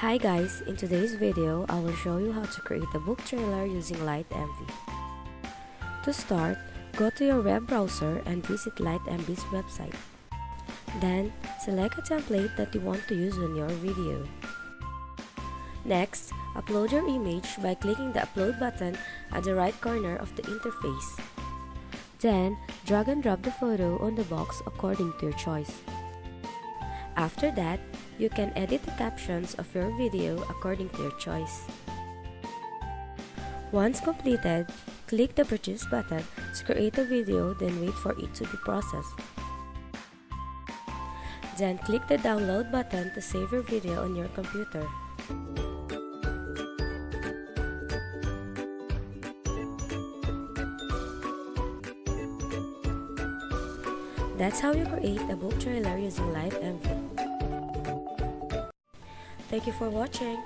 Hi guys, in today's video, I will show you how to create a book trailer using LightMV. To start, go to your web browser and visit LightMV's website. Then, select a template that you want to use on your video. Next, upload your image by clicking the upload button at the right corner of the interface. Then, drag and drop the photo on the box according to your choice. After that, you can edit the captions of your video according to your choice. Once completed, click the Produce button to create a video, then wait for it to be processed. Then click the Download button to save your video on your computer. That's how you create a book trailer using LightMV. Thank you for watching.